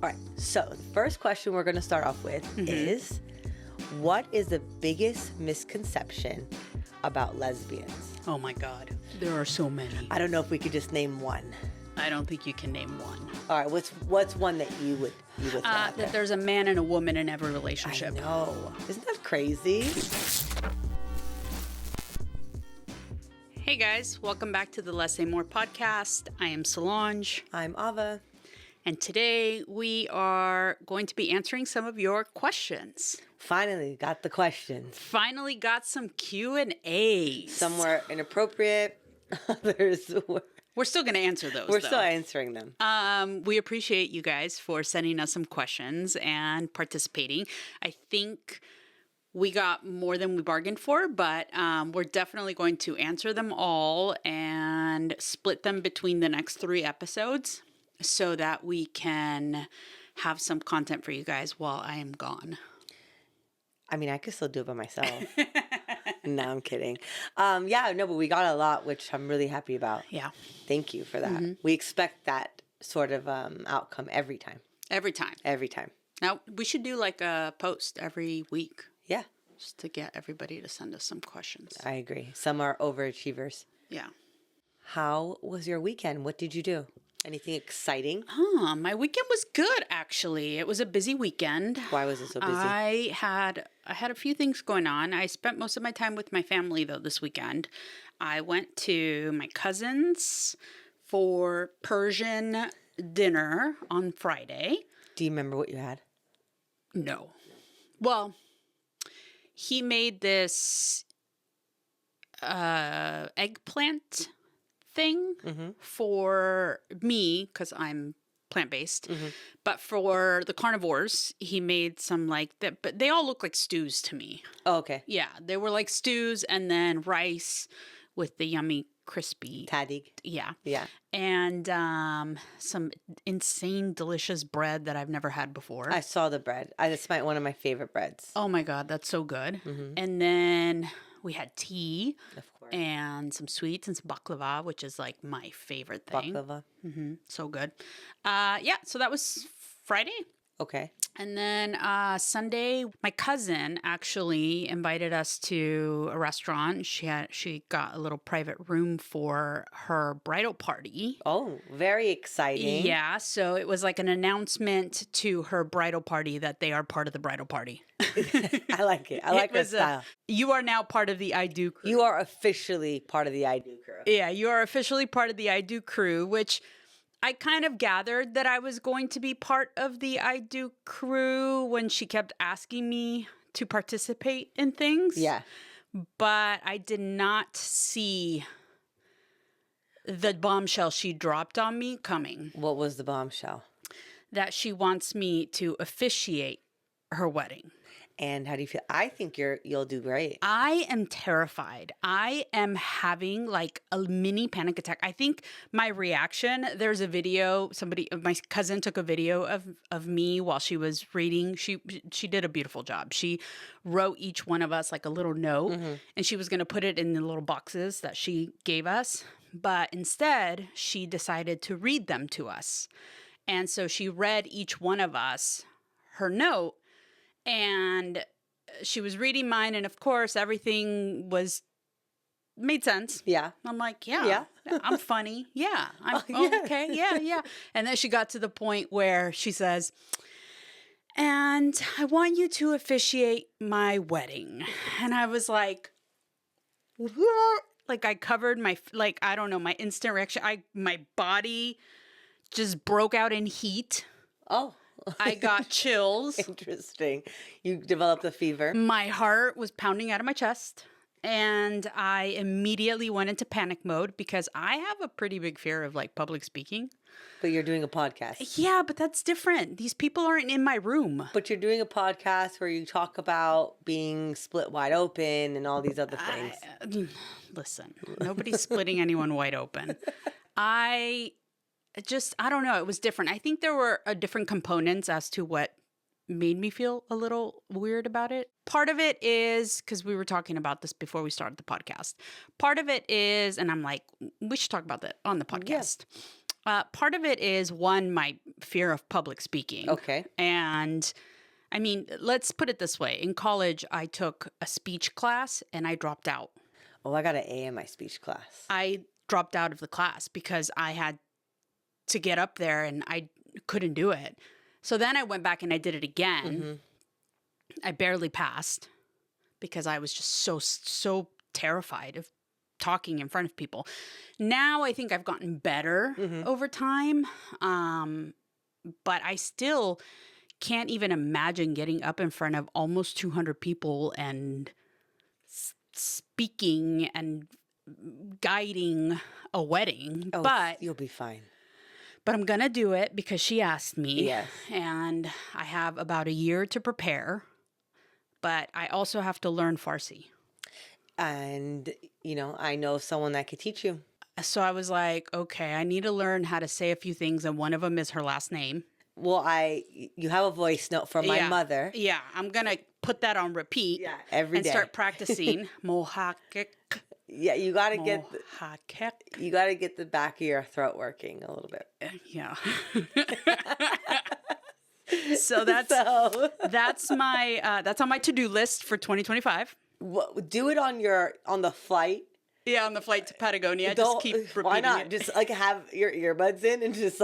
All right, so the first question we're going to start off with is, what is the biggest misconception about lesbians? Oh my God, there are so many. I don't know if we could just name one. I don't think you can name one. All right, what's one that you would throw out there? That there's a man and a woman in every relationship. I know. Isn't that crazy? Hey guys, welcome back to the Less Say More podcast. I am Solange. I'm Ava. And today we are going to be answering some of your questions. Finally got the questions. Finally got some Q&As. Some were inappropriate. Others were... We're still going to answer those, We're still answering them. We appreciate you guys for sending us some questions and participating. I think we got more than we bargained for, but we're definitely going to answer them all and split them between the next 3 episodes so that we can have some content for you guys while I am gone. I mean, I could still do it by myself. No, I'm kidding. But we got a lot, which I'm really happy about. Yeah. Thank you for that. We expect that sort of outcome every time. Every time. Every time. Now, we should do like a post every week. Yeah. Just to get everybody to send us some questions. I agree. Some are overachievers. Yeah. How was your weekend? What did you do? Anything exciting? My weekend was good, actually. It was a busy weekend. Why was it so busy? I had a few things going on. I spent most of my time with my family, though, this weekend. I went to my cousin's for Persian dinner on Friday. Do you remember what you had? No. Well, he made this eggplant thing for me because I'm plant-based, but for the carnivores, he made some like that, but they all look like stews to me. Oh, okay. Yeah, they were like stews and then rice with the yummy crispy Tadig. Yeah. Yeah. And some insane delicious bread that I've never had before. I saw the bread. That's one of my favorite breads. Oh my God, that's so good. And then we had tea, Of course. and some sweets and some baklava, which is like my favorite thing. Baklava. So good. So that was Friday. Okay. And then Sunday, my cousin actually invited us to a restaurant. She got a little private room for her bridal party. Oh, very exciting. Yeah, so it was like an announcement to her bridal party that they are part of the bridal party. I like it. I like her style. You are now part of the I Do crew. You are officially part of the I Do crew. Yeah, you are officially part of the I Do crew, which I kind of gathered that I was going to be part of the I Do crew when she kept asking me to participate in things. Yeah. But I did not see the bombshell she dropped on me coming. What was the bombshell? That she wants me to officiate her wedding. And how do you feel? I think you'll do great. I am terrified. I am having like a mini panic attack. I think my reaction, there's a video, my cousin took a video of me while she was reading. She did a beautiful job. She wrote each one of us like a little note, and she was going to put it in the little boxes that she gave us. But instead, she decided to read them to us. And so she read each one of us her note. And she was reading mine, and of course, everything made sense. Yeah. I'm like, yeah. I'm funny. Yeah. Okay. Yeah. And then she got to the point where she says, and I want you to officiate my wedding. And I was like, what? Like I covered my instant reaction. My body just broke out in heat. Oh. I got chills. Interesting. You developed a fever. My heart was pounding out of my chest. And I immediately went into panic mode because I have a pretty big fear of like public speaking. But you're doing a podcast. Yeah, but that's different. These people aren't in my room. But you're doing a podcast where you talk about being split wide open and all these other things. Listen, nobody's splitting anyone wide open. I don't know. It was different. I think there were different components as to what made me feel a little weird about it. Part of it is, because we were talking about this before we started the podcast. Part of it is, and I'm like, we should talk about that on the podcast. Part of it is one, my fear of public speaking. Okay. And I mean, let's put it this way. In college, I took a speech class and I dropped out. Oh, I got an A in my speech class. I dropped out of the class because I had to get up there and I couldn't do it. So then I went back and I did it again. I barely passed because I was just so terrified of talking in front of people. Now I think I've gotten better over time. But I still can't even imagine getting up in front of almost 200 people and speaking and guiding a wedding. Oh, but you'll be fine. But I'm going to do it because she asked me. Yes. And I have about a year to prepare. But I also have to learn Farsi. And, I know someone that could teach you. So I was like, okay, I need to learn how to say a few things. And one of them is her last name. Well, you have a voice note from my mother. Yeah. I'm going to put that on repeat. Yeah, every day. And start practicing. Mohakik. Yeah, you got to get Mohakik. the back of your throat working a little bit. Yeah. So that's on my to-do list for 2025. Do it on the flight. Yeah, on the flight to Patagonia. Just keep repeating why not? it. Just have your earbuds in and just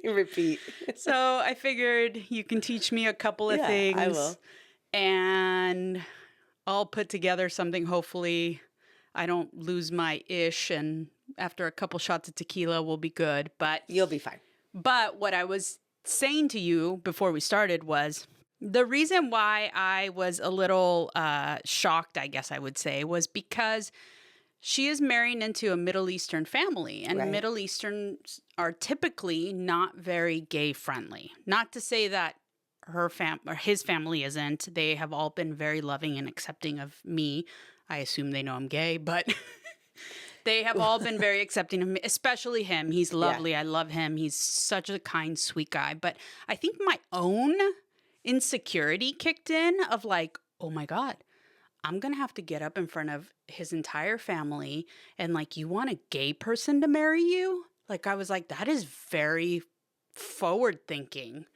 repeat. So I figured you can teach me a couple of things. I will. And I'll put together something. Hopefully I don't lose my ish, and after a couple shots of tequila we'll be good. But you'll be fine. But what I was saying to you before we started was the reason why I was a little shocked, I guess I would say, was because she is marrying into a Middle Eastern family, and Middle Easterns are typically not very gay friendly. Not to say that or his family isn't. They have all been very loving and accepting of me. I assume they know I'm gay, but they have all been very accepting of me, especially him. He's lovely. Yeah. I love him. He's such a kind, sweet guy. But I think my own insecurity kicked in of like, oh my God, I'm going to have to get up in front of his entire family and like, you want a gay person to marry you? Like, I was like, that is very forward thinking.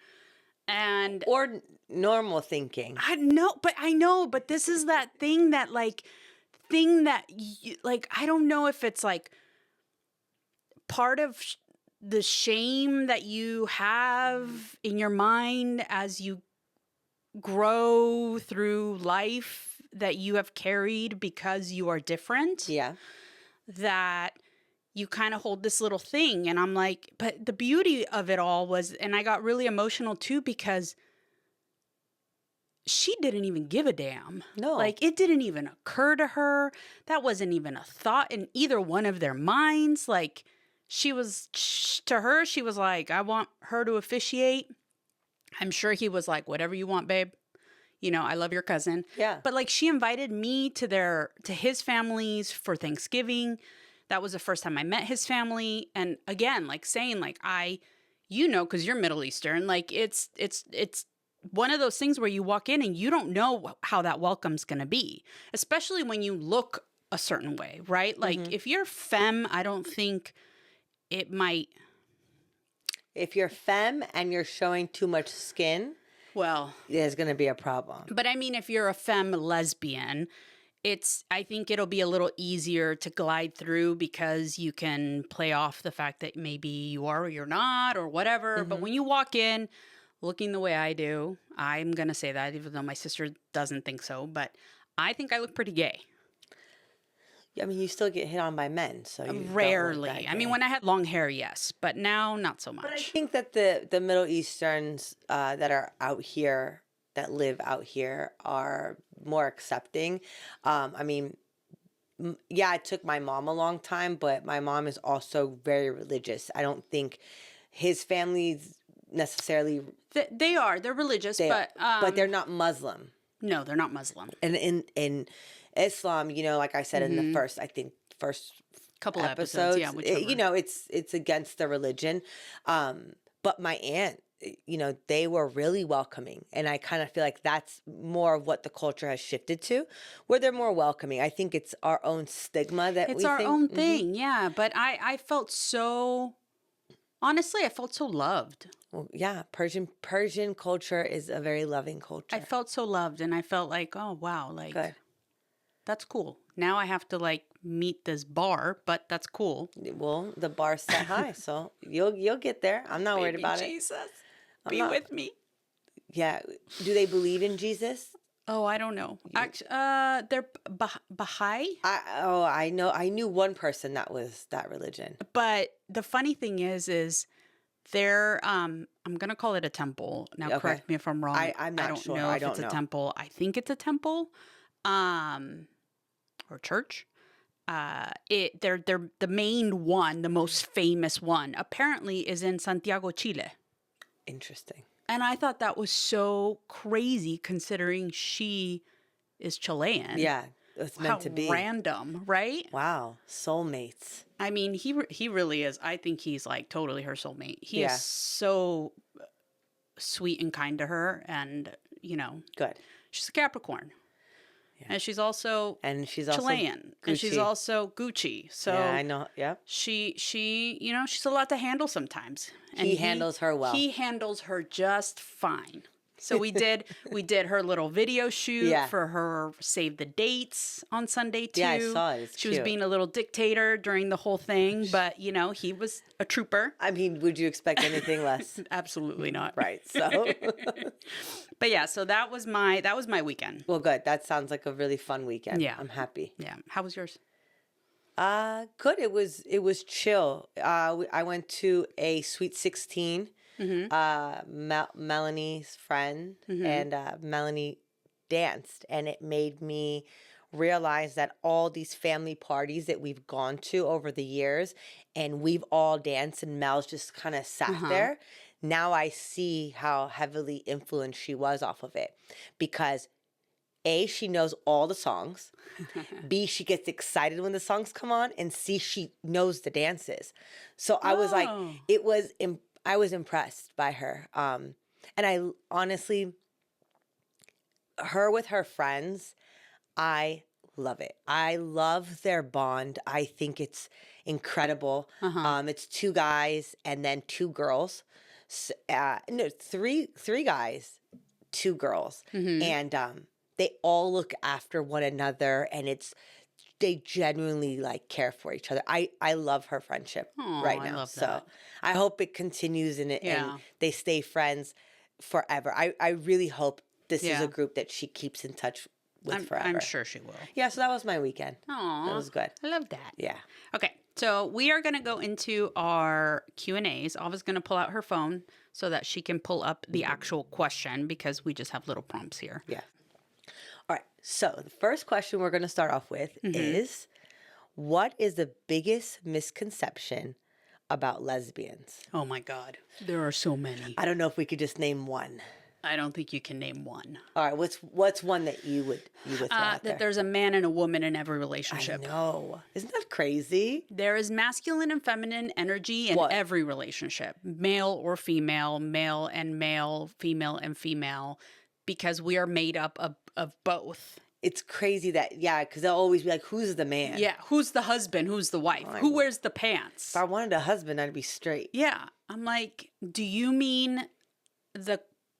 Or normal thinking. I know, but this is that thing that I don't know if it's like part of the shame that you have in your mind as you grow through life that you have carried because you are different. Yeah. That you kind of hold this little thing. And I'm like, but the beauty of it all was, and I got really emotional too, because she didn't even give a damn. No. Like, it didn't even occur to her. That wasn't even a thought in either one of their minds. Like, she was like, I want her to officiate. I'm sure he was like, whatever you want, babe. I love your cousin. Yeah. But like, she invited me to his families for Thanksgiving. That was the first time I met his family. And again, like saying like, because you're Middle Eastern, like it's one of those things where you walk in and you don't know how that welcome's going to be, especially when you look a certain way, right? Like if you're femme, I don't think it might. If you're femme and you're showing too much skin, well, there's going to be a problem. But I mean, if you're a femme lesbian, I think it'll be a little easier to glide through because you can play off the fact that maybe you are or you're not or whatever. But when you walk in looking the way I do, I'm going to say that even though my sister doesn't think so, but I think I look pretty gay. I mean, you still get hit on by men, so you rarely. I mean, when I had long hair, yes, but now not so much. But I think that the Middle Easterns that are out here, that live out here, are more accepting. I mean, it took my mom a long time, but my mom is also very religious. I don't think his family's necessarily. They're religious, but they're not Muslim. No, they're not Muslim. And in Islam, like I said in the first couple episodes, it's against the religion. But my aunt they were really welcoming. And I kind of feel like that's more of what the culture has shifted to, where they're more welcoming. I think it's our own stigma that It's we our think. own thing, yeah. But I felt so, honestly, I felt so loved. Well, yeah, Persian culture is a very loving culture. I felt so loved, and I felt like, oh, wow, like, Good. that's cool. Now I have to, like, meet this bar, but that's cool. Well, the bar's set high, so you'll get there. I'm not worried Baby about it. Jesus, I'm be not. with me. Yeah. Do they believe in Jesus? Oh, I don't know. Actually, they're Baha'i. I know. I knew one person that was that religion. But the funny thing is they're I'm gonna call it a temple. Now, Okay. correct me if I'm wrong. I'm not don't sure. know I if don't it's know. a temple. I think it's a temple, or church. They're the main one, the most famous one. Apparently, is in Santiago, Chile. Interesting. And I thought that was so crazy, considering she is Chilean. Yeah, it's meant How to be. random, right? Wow, soulmates. I mean, he really is. I think he's like totally her soulmate. He Yeah. is so sweet and kind to her, and Good. she's a Capricorn, and she's also And she's also Chilean, and she's Gucci. also Gucci. So Yeah, I know. Yeah. she she's a lot to handle sometimes. And He handles her well. He handles her just fine. So we did her little video shoot Yeah. for her save the dates on Sunday too. Yeah, I saw it. It's She was cute. being a little dictator during the whole thing, but he was a trooper. I mean, would you expect anything less? Absolutely not. Right. So, But yeah, so that was my weekend. well, good. That sounds like a really fun weekend. Yeah. I'm happy. Yeah. How was yours? Good. It was chill. I went to a Sweet 16. Melanie's friend, and Melanie danced, and it made me realize that all these family parties that we've gone to over the years, and we've all danced, and Mel's just kind of sat there. Now I see how heavily influenced she was off of it, because A, she knows all the songs. B, she gets excited when the songs come on. And C, she knows the dances. So I was like, Oh. I was impressed by her. And I honestly, her with her friends, I love it. I love their bond. I think it's incredible. It's two guys and then two girls. No, three guys, two girls. And they all look after one another, and they genuinely like care for each other. I love her friendship right I now. love So that. I hope it continues and Yeah. and they stay friends forever. I really hope this is Yeah. a group that she keeps in touch with forever. I'm sure she will. Yeah, so that was my weekend. Aw, That was good. I love that. Yeah. Okay, so we are going to go into our Q&As. Ava's going to pull out her phone so that she can pull up the actual question, because we just have little prompts here. Yeah. All right. So the first question we're going to start off with is, what is the biggest misconception about lesbians? Oh my God, there are so many. I don't know if we could just name one. I don't think you can name one. All right. What's one that you would throw out there? That there's a man and a woman in every I relationship. know. Isn't that crazy? There is masculine and feminine energy in What? every relationship, male or female, male and male, female and female, because we are made up of both. It's crazy that, yeah, because they'll always be like, who's the man? Yeah, who's the husband? Who's the wife? Who wears the pants? If I wanted a husband, I'd be straight. Yeah, I'm like, do you mean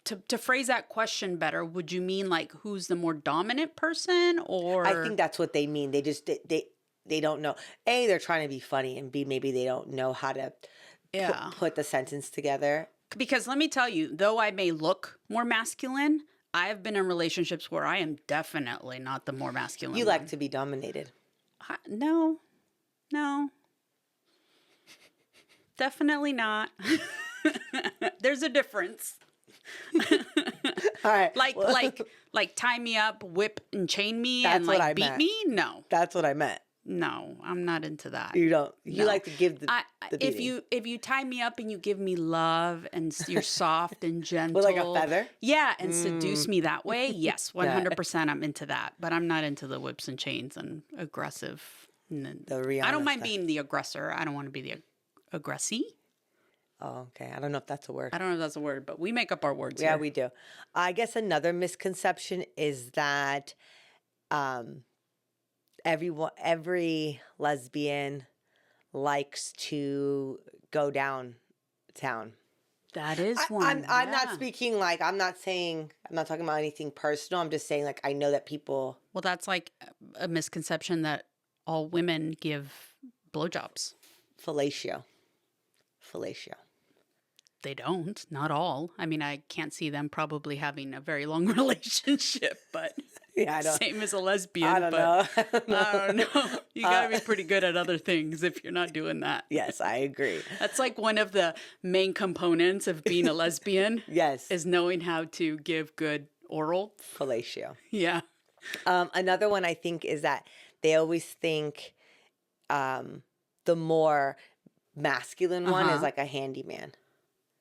to phrase that question better? Would you mean like who's the more dominant person, or I think that's what they mean. They just, they don't know. A, they're trying to be funny, and B, maybe they don't know how to Yeah. put the sentence together. Because let me tell you, though I may look more masculine, I have been in relationships where I am definitely not the more masculine You one. like to be dominated. No. Definitely not. There's a difference. All right. Like tie me up, whip and chain me, That's and what like I beat meant. me? No. That's what I meant. No, I'm not into that. You don't. You No. like to give the if beating. you tie me up and you give me love and you're soft and gentle, With like a feather? yeah, and seduce me that way, yes, 100%, I'm into that. But I'm not into the whips and chains and aggressive. The Rihanna I don't mind stuff. being the aggressor. I don't want to be the aggressee. Oh, okay. I don't know if that's a word. I don't know if that's a word, but we make up our words Yeah, here. we do. I guess another misconception is that every lesbian likes to go downtown. That is I'm not yeah. speaking like I'm not talking about anything personal. I'm just saying like I know that people Well, that's like a misconception that all women give blowjobs. fellatio. They don't, not all. I mean, I can't see them probably having a very long relationship, but Yeah, I don't. same as a lesbian. I don't but know. I don't know. You gotta be pretty good at other things if you're not doing that. Yes, I agree. That's like one of the main components of being a lesbian. Yes, Is knowing how to give good oral. fellatio. Yeah. Another one I think is that they always think the more masculine one is like a handyman.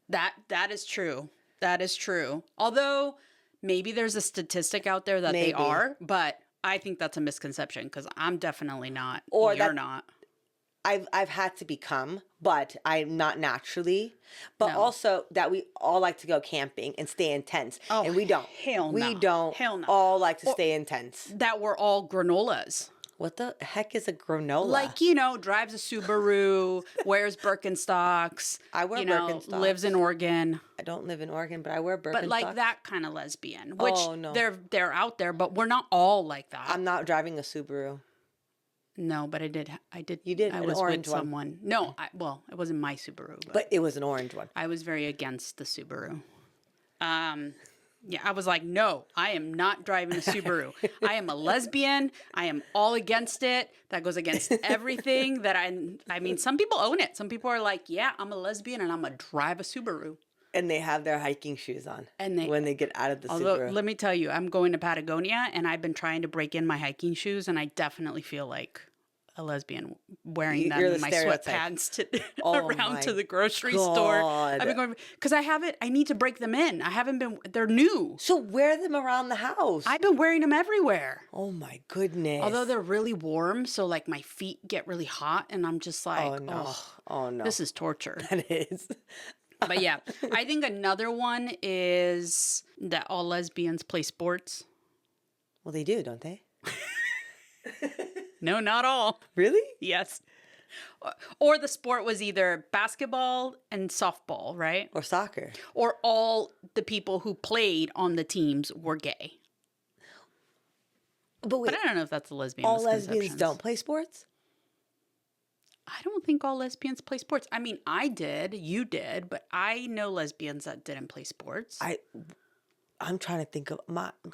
That is true. That is true. Although maybe there's a statistic out there that they Maybe. are, but I think that's a misconception because I'm definitely not. Or you're that- not. I've had to become, but I'm not naturally. But No. also that we all like to go camping and stay in tents, Oh, and we don't. hell We no. don't. Hell no. All like to stay in tents. That we're all granolas. What the heck is a granola? Like, drives a Subaru, wears Birkenstocks. I wear Birkenstocks. Lives in Oregon. I don't live in Oregon, but I wear Birkenstocks. But like that kind of lesbian, which Oh, no. they're out there, but we're not all like that. I'm not driving a Subaru. No, but I did. You did, I an was orange with one. someone. No, it wasn't my Subaru, But it was an orange one. I was very against the Subaru. Yeah, I was like, no, I am not driving a Subaru. I am a lesbian. I am all against it. That goes against everything that I mean, some people own it. Some people are like, yeah, I'm a lesbian and I'm going to drive a Subaru. And they have their hiking shoes on And when they get out of the Although, Subaru. let me tell you, I'm going to Patagonia and I've been trying to break in my hiking shoes and I definitely feel like a lesbian wearing them You're the in my stereotype. sweatpants to Oh around my to the grocery store. God. I've been going because I need to break them in. I haven't been. They're new. So wear them around the house. I've been wearing them everywhere. Oh my goodness. Although they're really warm, so like my feet get really hot, and I'm just like, Oh no. Oh no. this is torture. That is. But yeah, I think another one is that all lesbians play sports. Well, they do, don't they? No, not all. Really? Yes. Or the sport was either basketball and softball, right? Or soccer? Or all the people who played on the teams were gay. But wait, But I don't know if that's a lesbian all lesbians misconceptions. don't play sports? I don't think all lesbians play sports. I mean, I did, you did, but I know lesbians that didn't play sports. I'm trying to think of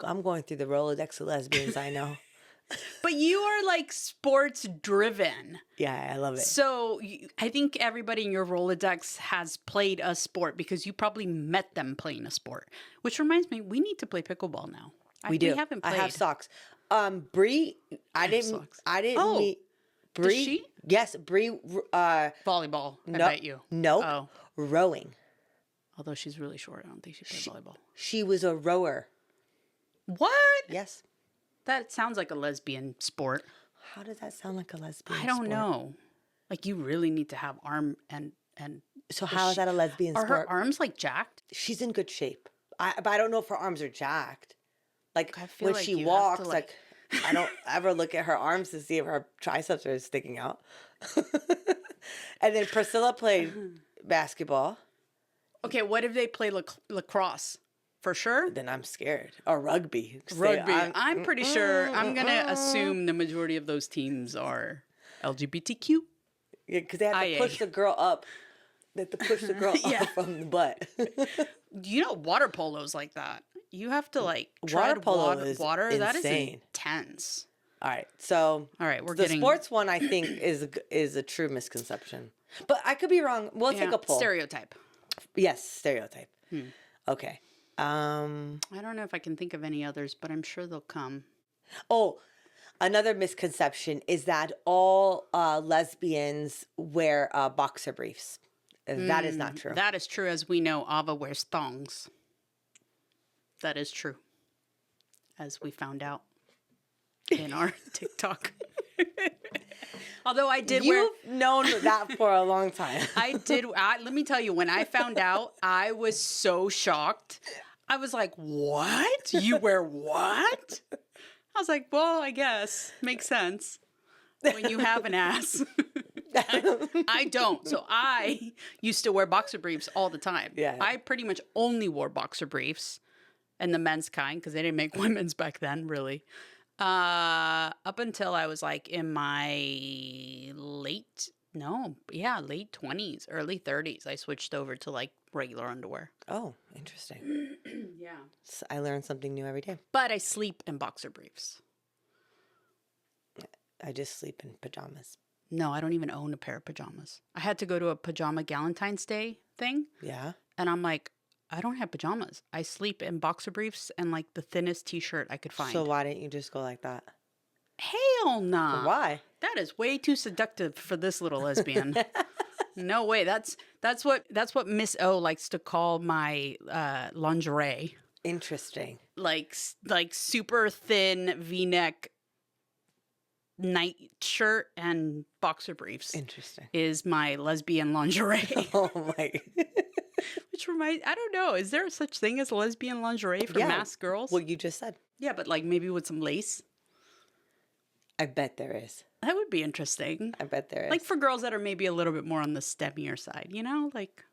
I'm going through the Rolodex of lesbians I know. But you are like sports driven. Yeah, I love it. So I think everybody in your Rolodex has played a sport because you probably met them playing a sport. Which reminds me, we need to play pickleball now. We do. We haven't played. I have socks. Bree, I didn't Oh, meet Bree. does she? Yes, Bree. Volleyball, I bet you. Nope. Oh. Rowing. Although she's really short. I don't think she played volleyball. She was a rower. What? Yes. That sounds like a lesbian sport. How does that sound like a lesbian? I don't sport? know. Like you really need to have arm and So how is that a lesbian are sport? her arms like jacked? She's in good shape. But I don't know if her arms are jacked. Like I feel when like she you have walks, to, like I don't ever look at her arms to see if her triceps are sticking out. And then Priscilla played basketball. Okay, what if they play lacrosse? For sure. Then I'm scared. Or rugby. Rugby. I'm pretty sure. I'm gonna assume the majority of those teams are LGBTQ. Yeah, because they have to IA. push the girl up. They have to push the girl Yeah. up from the butt. Water polo's like that. You have to like Water tread polo water. is That is insane. intense. All right, so All right, we're the getting sports one. I think is a true misconception, but I could be wrong. We'll take a poll. Stereotype. Yes, stereotype. Okay. I don't know if I can think of any others, but I'm sure they'll come. Oh, another misconception is that all lesbians wear boxer briefs. That is not true. That is true. As we know, Ava wears thongs. That is true. As we found out in our TikTok. Although I did wear. You've known that for a long time. I did. Let me tell you, when I found out, I was so shocked. I was like, what? You wear what? I was like, well, I guess. Makes sense. When you have an ass. I don't. So I used to wear boxer briefs all the time. Yeah. I pretty much only wore boxer briefs and the men's kind because they didn't make women's back then, really. Up until I was like in my late 20s, early 30s. I switched over to like regular underwear. Oh, interesting. Yeah. I learn something new every day. But I sleep in boxer briefs. I just sleep in pajamas. No, I don't even own a pair of pajamas. I had to go to a pajama Galentine's Day thing. Yeah. And I'm like, I don't have pajamas. I sleep in boxer briefs and like the thinnest t-shirt I could find. So why didn't you just go like that? Hell nah. Why? That is way too seductive for this little lesbian. No way. That's what Miss O likes to call my lingerie. Interesting. Like super thin V-neck night shirt and boxer briefs. Interesting. Is my lesbian lingerie. Oh my. Which reminds, I don't know, is there such thing as lesbian lingerie for masked girls? What you just said. Yeah, but like maybe with some lace. I bet there is. That would be interesting. I bet there is. Like for girls that are maybe a little bit more on the stemmier side, you know, like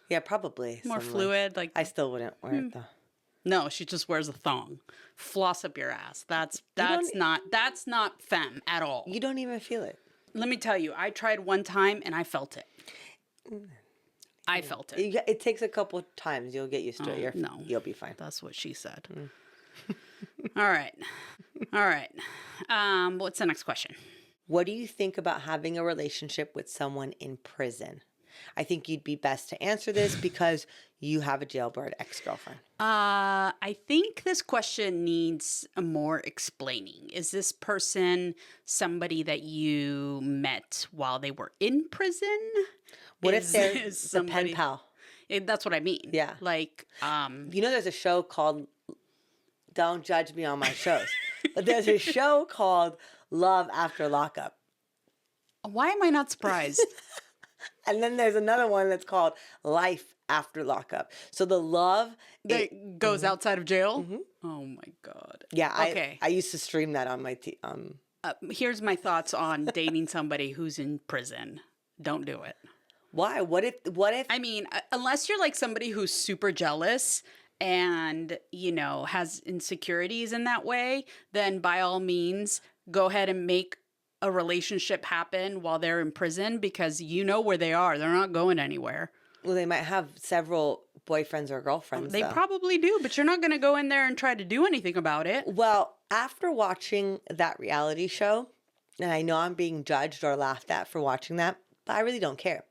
Yeah, probably. more some, fluid. Like I still wouldn't wear it though. no, she just wears a thong. Floss up your ass. That's not femme at all. You don't even feel it. Let me tell you, I tried one time and I felt it. I felt it. It takes a couple times. You'll get used to it. No. You'll be fine. That's what she said. All right. What's the next question? What do you think about having a relationship with someone in prison? I think you'd be best to answer this because you have a jailbird ex-girlfriend. I think this question needs more explaining. Is this person somebody that you met while they were in prison? What if they're the pen pal? That's what I mean. Yeah. Like, You know, there's a show called, don't judge me on my shows, but there's a show called Love After Lockup. why am I not surprised? And then there's another one that's called Life After Lockup. So the love that goes outside of jail? Oh my God. Yeah, Okay. I used to stream that on my Here's my thoughts on dating somebody who's in prison. Don't do it. Why? What if I mean, unless you're like somebody who's super jealous and, you know, has insecurities in that way, then by all means, go ahead and make a relationship happen while they're in prison because you know where they are. They're not going anywhere. Well, they might have several boyfriends or girlfriends. They though. probably do, but you're not going to go in there and try to do anything about it. Well, after watching that reality show, and I know I'm being judged or laughed at for watching that, but I really don't care.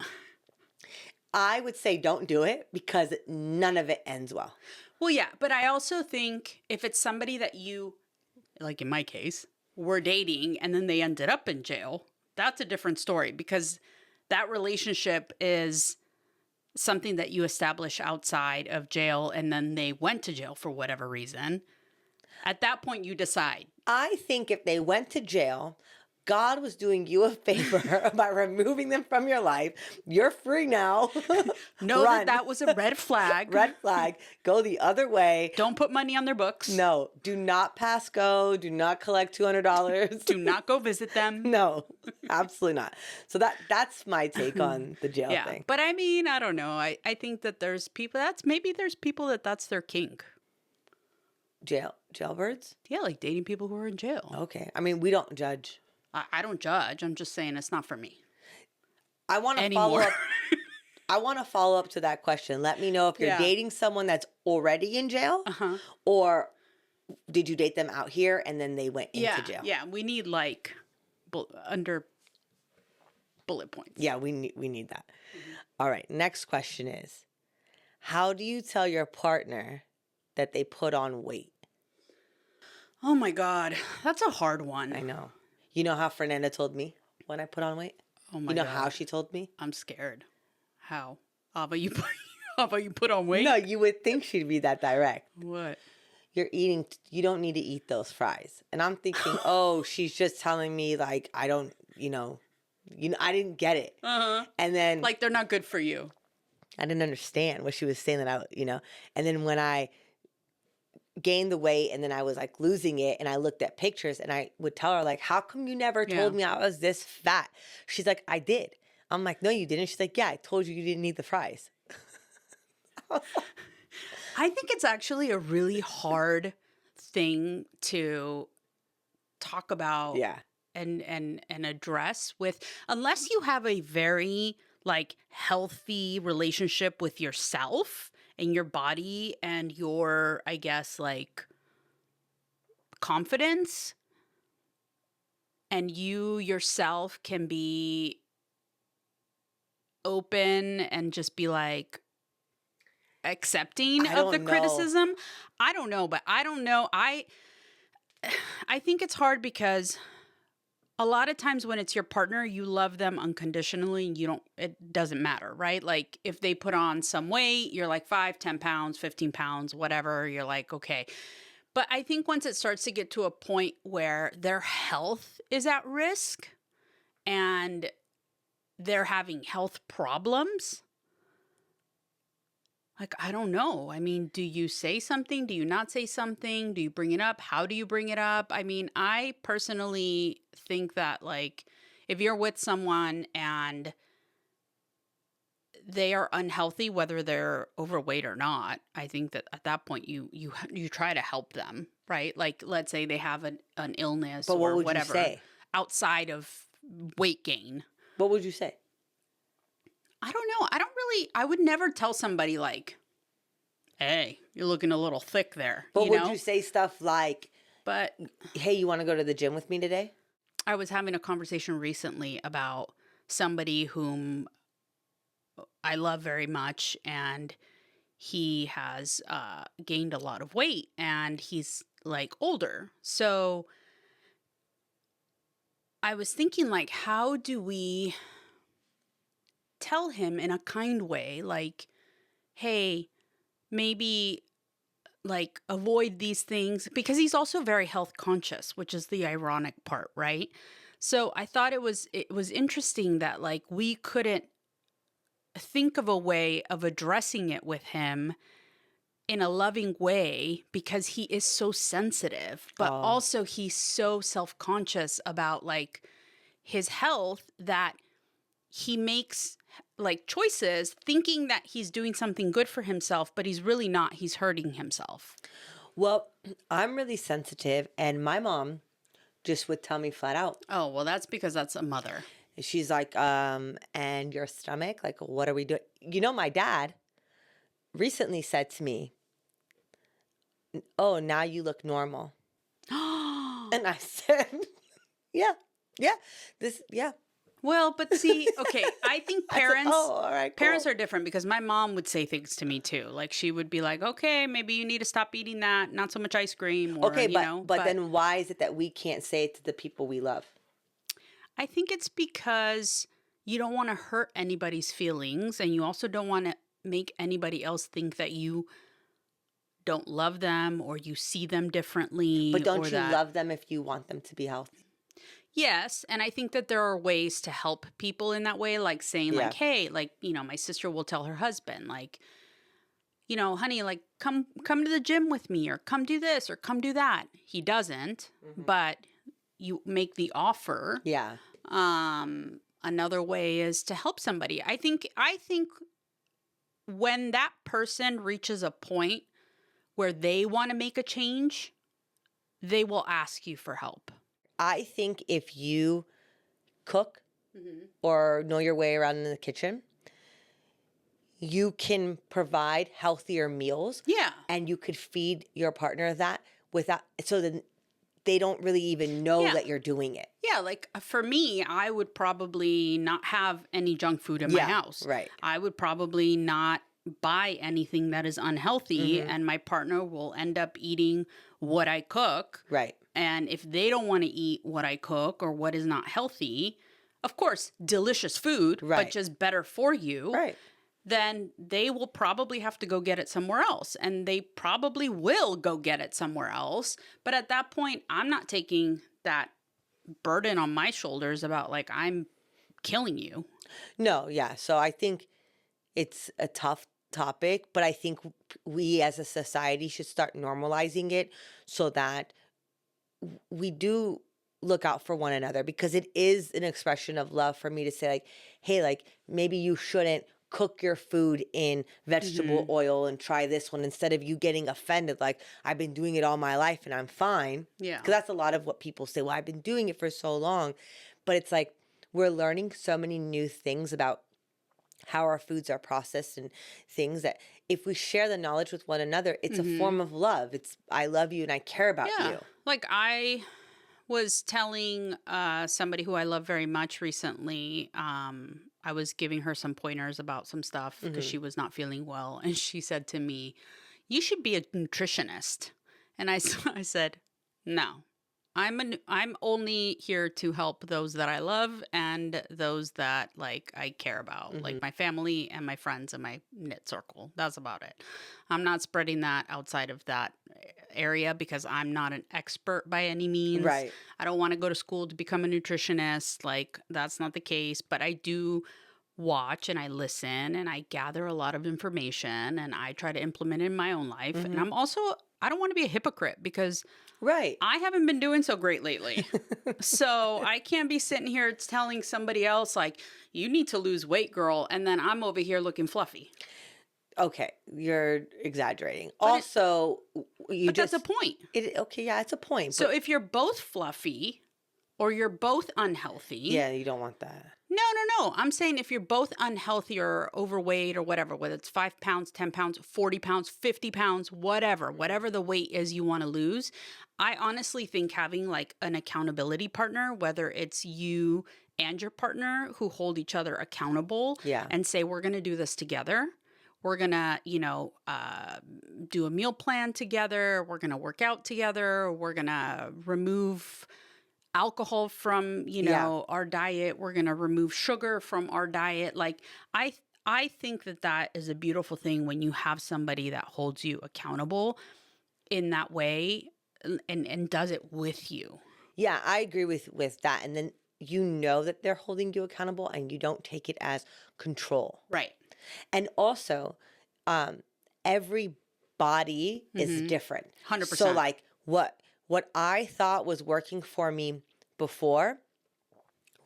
I would say don't do it because none of it ends well. Well, yeah, but I also think if it's somebody that you, like in my case, were dating and then they ended up in jail, that's a different story because that relationship is something that you establish outside of jail and then they went to jail for whatever reason. At that point, you decide. I think if they went to jail, God was doing you a favor by removing them from your life. You're free now. Know Run. that was a red flag. Red flag. Go the other way. Don't put money on their books. No. Do not pass go. Do not collect $200. Do not go visit them. No, absolutely not. So that's my take on the jail thing. But I mean, I don't know. I think that there's people there's people that's their kink. Jailbirds? Yeah, like dating people who are in jail. Okay. I mean, we don't judge. I don't judge. I'm just saying it's not for me. I want to follow up. I want to follow up to that question. Let me know if you're dating someone that's already in jail or did you date them out here and then they went into jail? Yeah, we need like under bullet points. Yeah, we need that. All right, next question is, how do you tell your partner that they put on weight? Oh my God, that's a hard one. I know. You know how Fernanda told me when I put on weight? Oh my God. You know how she told me? I'm scared. How? How about you put on weight? No, you would think she'd be that direct. What? You don't need to eat those fries. And I'm thinking, oh, she's just telling me like, I don't I didn't get it. Uh-huh. And then Like they're not good for you. I didn't understand what she was saying and then when I gained the weight and then I was like losing it and I looked at pictures and I would tell her like, how come you never Yeah. told me I was this fat? She's like, I did. I'm like, no, you didn't. She's like, yeah, I told you didn't eat the fries. I think it's actually a really hard thing to talk about Yeah. and address with, unless you have a very like healthy relationship with yourself and your body and your, I guess, like confidence, and you yourself can be open and just be like accepting I of the don't know. criticism. I don't know, but I don't know. I think it's hard because a lot of times when it's your partner, you love them unconditionally and it doesn't matter, right? Like if they put on some weight, you're like 5, 10 pounds, 15 pounds, whatever, you're like, okay. But I think once it starts to get to a point where their health is at risk and they're having health problems, like, I don't know. I mean, do you say something? Do you not say something? Do you bring it up? How do you bring it up? I mean, I personally think that, like, if you're with someone and they are unhealthy, whether they're overweight or not, I think that at that point you try to help them, right? Like, let's say they have an illness But what or would whatever you say? outside of weight gain. What would you say? I don't know. I would never tell somebody like, hey, you're looking a little thick there. But you would know? you say stuff like, But hey, you want to go to the gym with me today? I was having a conversation recently about somebody whom I love very much, and he has gained a lot of weight, and he's like older. So I was thinking, like, how do we tell him in a kind way, like, hey, maybe like avoid these things, because he's also very health conscious, which is the ironic part, right? So I thought it was interesting that like we couldn't think of a way of addressing it with him in a loving way because he is so sensitive, but Oh. also he's so self-conscious about like his health that he makes like choices thinking that he's doing something good for himself, but he's really not. He's hurting himself. Well, I'm really sensitive, and my mom just would tell me flat out. Oh, well, that's because that's a mother. She's like, and your stomach, like, what are we doing? My dad recently said to me, oh, now you look normal. And I said, yeah, yeah. Well, but see, okay, I think I said, parents oh, all right, cool. parents are different, because my mom would say things to me too. Like she would be like, "Okay, maybe you need to stop eating that, not so much ice cream." Or, Okay, but but then why is it that we can't say it to the people we love? I think it's because you don't want to hurt anybody's feelings, and you also don't want to make anybody else think that you don't love them or you see them differently. But don't or you that... love them if you want them to be healthy? Yes, and I think that there are ways to help people in that way, like saying like, hey, like, my sister will tell her husband, like, honey, like, come to the gym with me, or come do this, or come do that. He doesn't, but you make the offer. Yeah. Another way is to help somebody. I think when that person reaches a point where they want to make a change, they will ask you for help. I think if you cook or know your way around in the kitchen, you can provide healthier meals. Yeah. And you could feed your partner that without, so then they don't really even know that you're doing it. Yeah, like for me, I would probably not have any junk food in my house. Right. I would probably not buy anything that is unhealthy, and my partner will end up eating what I cook. Right. And if they don't want to eat what I cook or what is not healthy, of course, delicious food, but just better for you, right, then they will probably have to go get it somewhere else. And they probably will go get it somewhere else. But at that point, I'm not taking that burden on my shoulders about like I'm killing you. No, yeah. So I think it's a tough topic, but I think we as a society should start normalizing it so that we do look out for one another, because it is an expression of love for me to say like, hey, like maybe you shouldn't cook your food in vegetable Hmm. oil and try this one, instead of you getting offended like, I've been doing it all my life and I'm fine. Yeah. Because that's a lot of what people say, well, I've been doing it for so long. But it's like we're learning so many new things about how our foods are processed and things, that if we share the knowledge with one another, it's a Hmm. form of love. It's, I love you and I care about Yeah. you. Like I was telling somebody who I love very much recently. I was giving her some pointers about some stuff because Hmm. she was not feeling well. And she said to me, "You should be a nutritionist." And I said, "No, I'm only here to help those that I love and those that like I care about, Hmm. like my family and my friends and my knit circle. That's about it. I'm not spreading that outside of that area because I'm not an expert by any means. Right. I don't want to go to school to become a nutritionist. Like that's not the case, but I do watch and I listen and I gather a lot of information and I try to implement it in my own life. And Hmm. I don't want to be a hypocrite because Right. I haven't been doing so great lately. So I can't be sitting here telling somebody else, like, you need to lose weight, girl. And then I'm over here looking fluffy. Okay, you're exaggerating. But, it, Also, you but that's a just point. it. Okay, yeah, it's a point, So but if you're both fluffy or you're both unhealthy, yeah, you don't want that. no. I'm saying if you're both unhealthy or overweight or whatever, whether it's 5 pounds, 10 pounds, 40 pounds, 50 pounds, whatever the weight is you want to lose, I honestly think having like an accountability partner, whether it's you and your partner who hold each other accountable Yeah. and say, we're going to do this together. We're going to, do a meal plan together. We're going to work out together. We're going to remove alcohol from Yeah. our diet. We're going to remove sugar from our diet. Like I think that is a beautiful thing when you have somebody that holds you accountable in that way and does it with you. Yeah, I agree with that. And then you know that they're holding you accountable and you don't take it as control. Right. And also, every body is Mm-hmm. different. 100%. So like what I thought was working for me before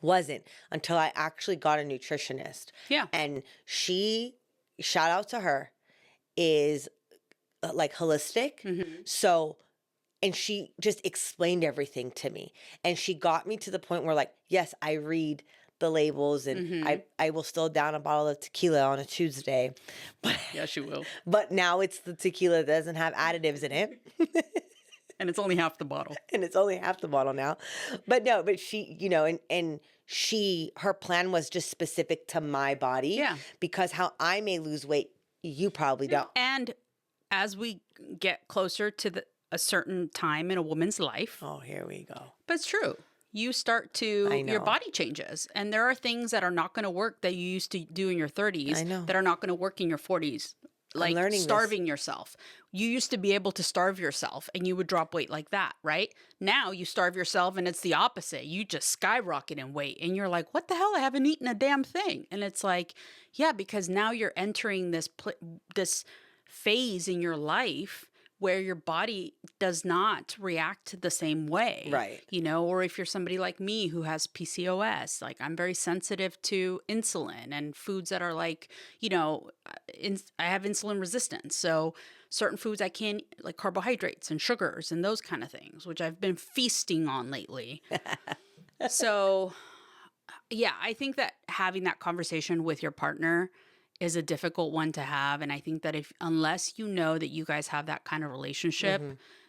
wasn't, until I actually got a nutritionist. Yeah. And she, shout out to her, is like holistic. Mm-hmm. So, and she just explained everything to me. And she got me to the point where like, yes, I read the labels and Mm-hmm. I will still down a bottle of tequila on a Tuesday. But Yes, you will. but now it's the tequila that doesn't have additives in it. And it's only half the bottle. And it's only half the bottle now. But no, but she, and she, her plan was just specific to my body. Yeah. Because how I may lose weight, you probably don't. And as we get closer to a certain time in a woman's life, Oh, here we go. but it's true. You start to, I your know. body changes. And there are things that are not going to work that you used to do in your 30s I know. that are not going to work in your 40s. Like learning this. starving yourself. You used to be able to starve yourself and you would drop weight like that, right? Now you starve yourself and it's the opposite. You just skyrocket in weight and you're like, what the hell? I haven't eaten a damn thing. And it's like, yeah, because now you're entering this phase in your life where your body does not react the same way. Right. Or if you're somebody like me who has PCOS, like I'm very sensitive to insulin and foods that are like, I have insulin resistance. So certain foods I can't, like carbohydrates and sugars and those kind of things, which I've been feasting on lately. So yeah, I think that having that conversation with your partner is a difficult one to have. And I think that unless you know that you guys have that kind of relationship,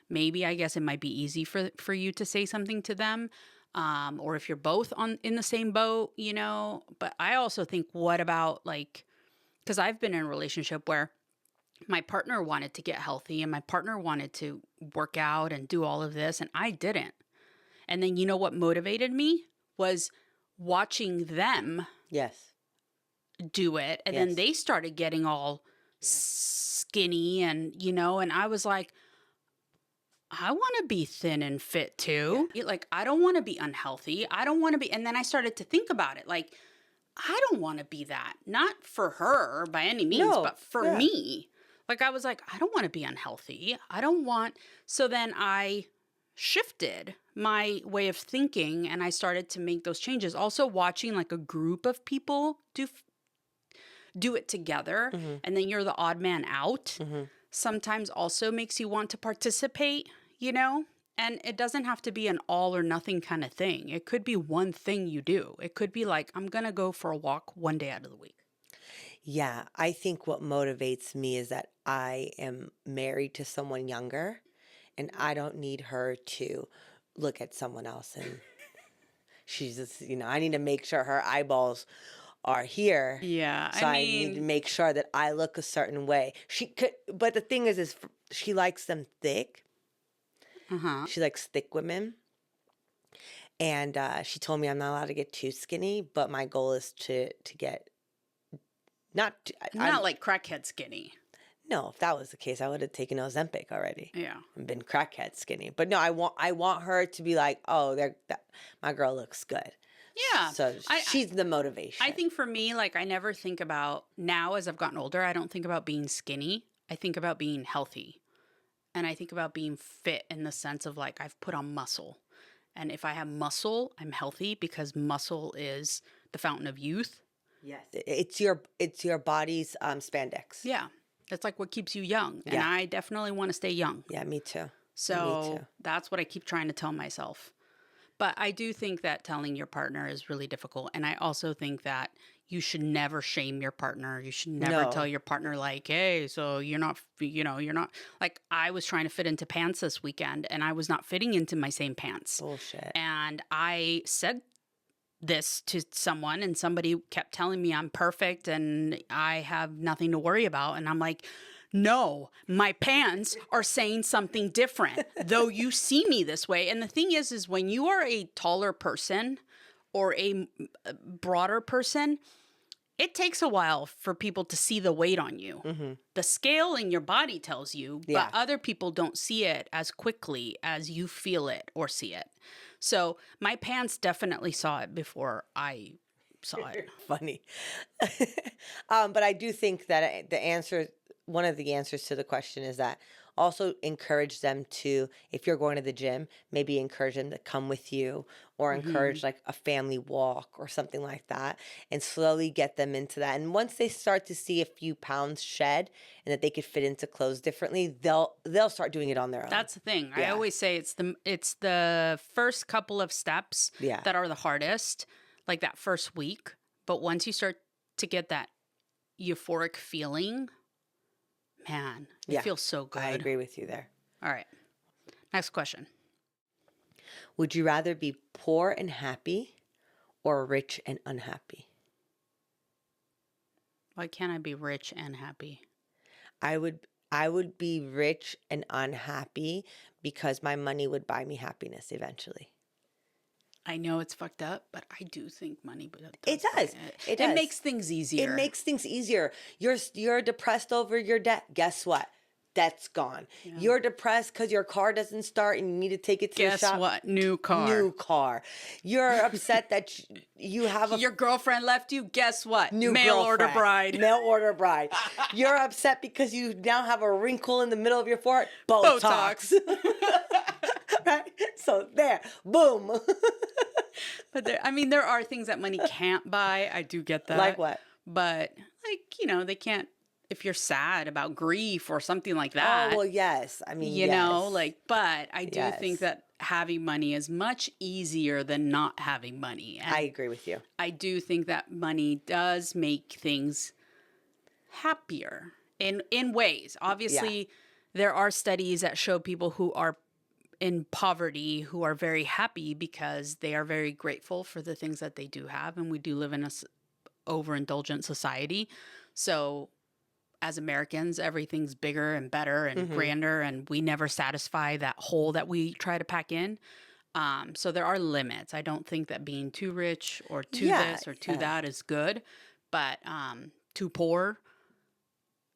maybe I guess it might be easy for you to say something to them. Or if you're both in the same boat, But I also think, what about because I've been in a relationship where my partner wanted to get healthy and my partner wanted to work out and do all of this and I didn't. And then what motivated me was watching them Yes. do it. And then Yes. they started getting all skinny and I was like, I want to be thin and fit too. Like, I don't want to be unhealthy. I don't want to be. And then I started to think about it. Like, I don't want to be that. Not for her by any means, No. but for Yeah. me. Like, I was like, I don't want to be unhealthy. I don't want. So then I shifted my way of thinking and I started to make those changes. Also, watching like a group of people do it together, and then you're the odd man out, sometimes also makes you want to participate, you know? And it doesn't have to be an all or nothing kind of thing. It could be one thing you do. It could be like, I'm going to go for a walk one day out of the week. Yeah, I think what motivates me is that I am married to someone younger and I don't need her to look at someone else and she's just, I need to make sure her eyeballs are here. Yeah, So I need to make sure that I look a certain way. She could, but the thing is she likes them thick. She likes thick women. And she told me I'm not allowed to get too skinny, but my goal is to get not like crackhead skinny. No, if that was the case, I would have taken Ozempic already. Yeah, and been crackhead skinny. But no, I want her to be like, oh, my girl looks good. Yeah. So she's the motivation. I think for me, like, I never think about, now as I've gotten older, I don't think about being skinny. I think about being healthy. And I think about being fit in the sense of like, I've put on muscle. And if I have muscle, I'm healthy because muscle is the fountain of youth. Yes. It's your body's spandex. Yeah. That's like what keeps you young. And I definitely want to stay young. Yeah, me too. So that's what I keep trying to tell myself. But I do think that telling your partner is really difficult. And I also think that you should never shame your partner. You should never tell your partner like, hey, so you're not, like, I was trying to fit into pants this weekend and I was not fitting into my same pants. Bullshit. And I said this to someone and somebody kept telling me I'm perfect and I have nothing to worry about. And I'm like, no, my pants are saying something different, though you see me this way. And the thing is when you are a taller person or a broader person, it takes a while for people to see the weight on you. The scale in your body tells you, but other people don't see it as quickly as you feel it or see it. So my pants definitely saw it before I saw it. Funny. But I do think that one of the answers to the question is that also encourage them to, if you're going to the gym, maybe encourage them to come with you or encourage like a family walk or something like that and slowly get them into that. And once they start to see a few pounds shed and that they could fit into clothes differently, they'll start doing it on their own. That's the thing. I always say it's the first couple of steps that are the hardest, like that first week. But once you start to get that euphoric feeling, man, it feels so good. I agree with you there. All right. Next question. Would you rather be poor and happy or rich and unhappy? Why can't I be rich and happy? I would be rich and unhappy because my money would buy me happiness eventually. I know it's fucked up, but I do think money It does. It makes things easier. It makes things easier. You're depressed over your debt. Guess what? That's gone. Yeah. You're depressed because your car doesn't start and you need to take it to the shop. Guess what? New car. You're upset that you have your girlfriend left you. Guess what? New mail order bride. Mail order bride. You're upset because you now have a wrinkle in the middle of your forehead. Botox. Right? So there, boom. But there are things that money can't buy. I do get that. Like what? But they can't. If you're sad about grief or something like that. Oh, well, yes. But I do think that having money is much easier than not having money. And I agree with you. I do think that money does make things happier in ways. Obviously, there are studies that show people who are in poverty who are very happy because they are very grateful for the things that they do have. And we do live in a overindulgent society. So as Americans, everything's bigger and better and grander, and we never satisfy that hole that we try to pack in. So there are limits. I don't think that being too rich or too this or too that is good, but too poor,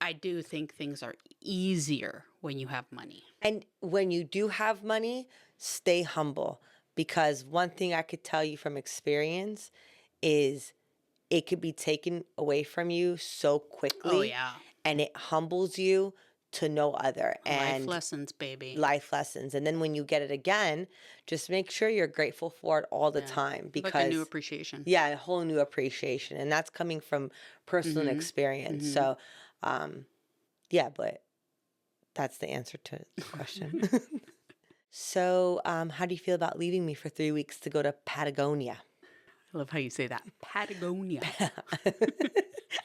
I do think things are easier when you have money. And when you do have money, stay humble. Because one thing I could tell you from experience is it could be taken away from you so Oh, quickly, yeah. and it humbles you to no other. Life And lessons, baby. life lessons. And then when you get it again, just make sure you're grateful for it all the Yeah. time, Like a new because appreciation. yeah, a whole new appreciation. And that's coming from personal experience. So, yeah, but that's the answer to the question. So, how do you feel about leaving me for 3 weeks to go to Patagonia? I love how you say that. Patagonia.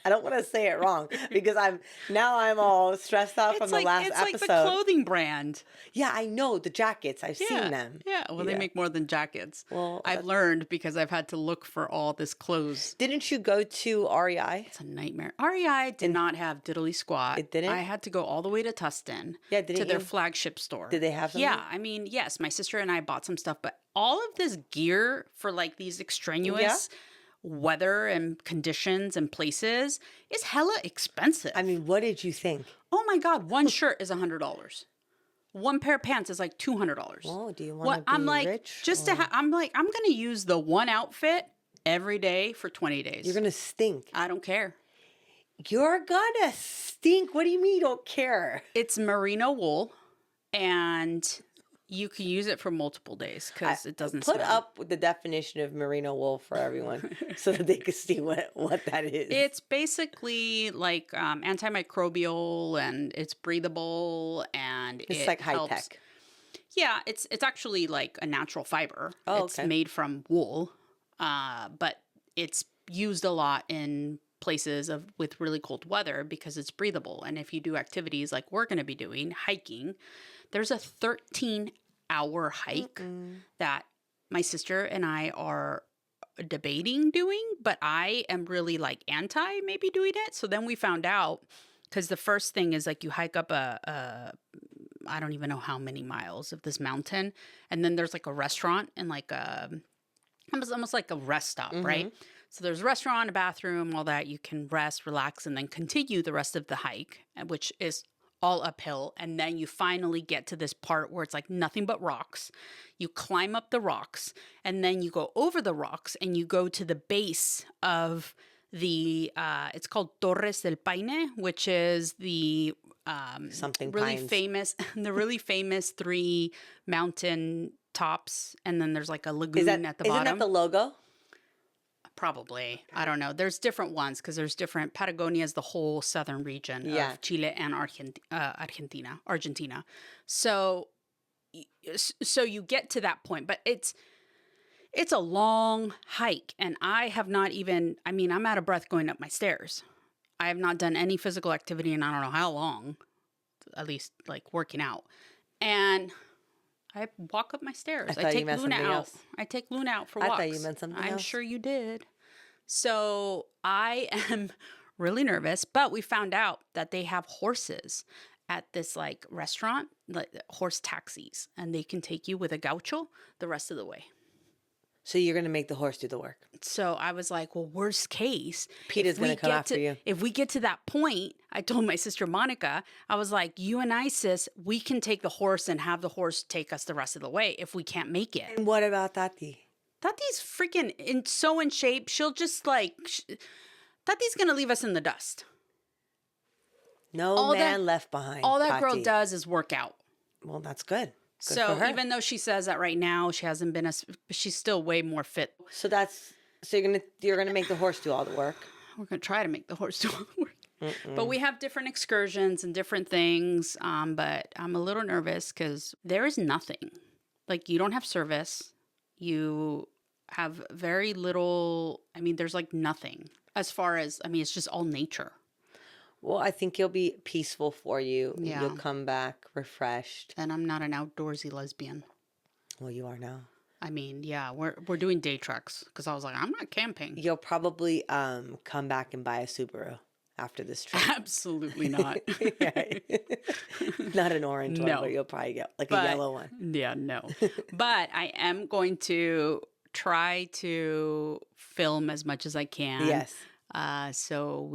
I don't want to say it wrong because I'm all stressed out from the last It's like the episode. clothing brand. Yeah, I know the jackets. I've Yeah. seen them. Yeah. Well, they Yeah. make more than jackets. Well, I've learned because I've had to look for all this clothes. Didn't you go to REI? It's a nightmare. REI did not have diddly squat. It didn't? I had to go all the way to Tustin. Yeah, to didn't their you? flagship store. Did they have something? Yeah, I mean, yes, my sister and I bought some stuff, but all of this gear for like these extraneous weather and conditions and places is hella expensive. I mean, what did you think? Oh my God, one shirt is $100. One pair of pants is like $200. Oh, do you want to be I'm like, rich? just to I'm like, I'm going to use the one outfit every day for 20 days. You're going to stink. I don't care. You're going to stink? What do you mean you don't care? It's merino wool, and you can use it for multiple days because it doesn't Put smell. up with the definition of merino wool for everyone so that they can see what that is. It's basically like antimicrobial, and it's breathable, and It's it like high helps. tech. Yeah, it's actually like a natural fiber. Oh, It's okay. made from wool, but it's used a lot in places with really cold weather because it's breathable. And if you do activities like we're going to be doing, hiking, there's a 13-hour hike that my sister and I are debating doing, but I am really like anti maybe doing it. So then we found out, because the first thing is like you hike up I don't even know how many miles of this mountain, and then there's like a restaurant and like almost like a rest stop, right? So there's a restaurant, a bathroom, all that. You can rest, relax, and then continue the rest of the hike, which is all uphill. And then you finally get to this part where it's like nothing but rocks. You climb up the rocks, and then you go over the rocks, and you go to the base of the, it's called Torres del Paine, which is the Something really pines. famous, the really famous 3 mountain tops, and then there's like a lagoon at the bottom. Isn't that the logo? Probably. I don't know. There's different ones because there's different. Patagonia is the whole southern region Yeah. of Chile and Argentina. So you get to that point, but it's a long hike, and I have not even. I mean, I'm out of breath going up my stairs. I have not done any physical activity in I don't know how long, at least like working out, and I walk up my stairs. I thought I you take meant Luna something out. else. I take Luna out for I walks. thought you meant something I'm else. sure you did. So I am really nervous, but we found out that they have horses at this like restaurant, like horse taxis, and they can take you with a gaucho the rest of the way. So you're going to make the horse do the work. So I was like, well, worst case, Peter's if we gonna come get after to- you. If we get to that point, I told my sister Monica, I was like, you and I, sis, we can take the horse and have the horse take us the rest of the way if we can't make it. And what about Tati? Tati's freaking so in shape. She'll just like, Tati's going to leave us in the dust. No All man that- left behind. All that girl Tati. does is work out. Well, that's good. Good So for her. even though she says that right now she hasn't been she's still way more fit. So you're gonna make the horse do all the work. We're going to try to make the horse do all the work. But we have different excursions and different things. But I'm a little nervous because there is nothing. Like, you don't have service. You have very little. I mean, there's like nothing as far as, it's just all nature. Well, I think it'll be peaceful for you. Yeah. You'll come back refreshed. And I'm not an outdoorsy lesbian. Well, you are now. I mean, yeah, we're doing day treks because I was like, I'm not camping. You'll probably come back and buy a Subaru after this trip. Absolutely not. Not an orange one, No. but you'll probably get like But- a yellow one. Yeah, no. But I am going to try to film as much as I can. Yes. So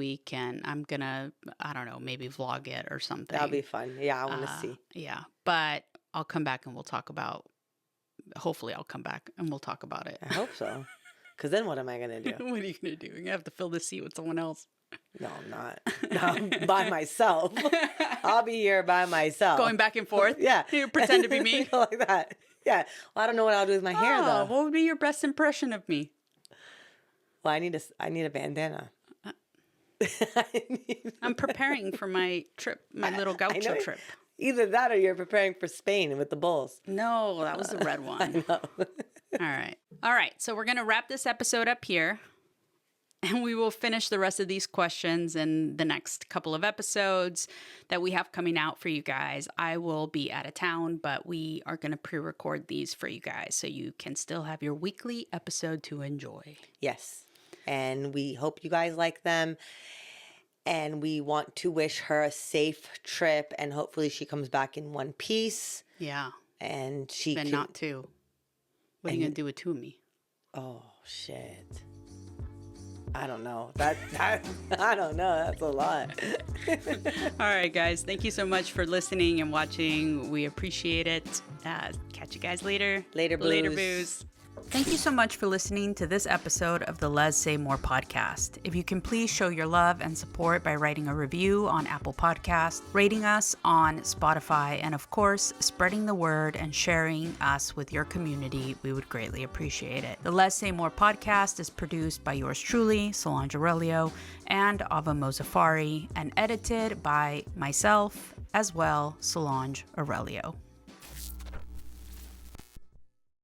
I'm gonna, I don't know, maybe vlog it or something. That'll be fun. Yeah, I want to see. Yeah, but I'll come back and we'll talk about, hopefully I'll come back and we'll talk about it. I hope so. Because then what am I going to do? What are you going to do? You're going to have to fill the seat with someone else. No, I'm not. No, I'm by myself. I'll be here by myself. Going back and forth? Yeah. You pretend to be me? Like that. Yeah. Well, I don't know what I'll do with my hair, though. What would be your best impression of me? Well, I need a bandana. I'm preparing for my trip, my little gaucho trip. Either that or you're preparing for Spain with the bulls. No, that was the red one. I know. All right. So we're going to wrap this episode up here. And we will finish the rest of these questions in the next couple of episodes that we have coming out for you guys. I will be out of town, but we are going to pre-record these for you guys so you can still have your weekly episode to enjoy. Yes. And we hope you guys like them. And we want to wish her a safe trip. And hopefully she comes back in one piece. Yeah. And she can... not two. What are you going to do with two of me? Oh, shit. I don't know. I don't know. That's a lot. All right, guys. Thank you so much for listening and watching. We appreciate it. Catch you guys later. Later, booze. Later, booze. Thank you so much for listening to this episode of the Let's Say More podcast. If you can please show your love and support by writing a review on Apple Podcasts, rating us on Spotify, and of course, spreading the word and sharing us with your community, we would greatly appreciate it. The Let's Say More podcast is produced by yours truly, Solange Aurelio, and Ava Mozafari, and edited by myself as well, Solange Aurelio.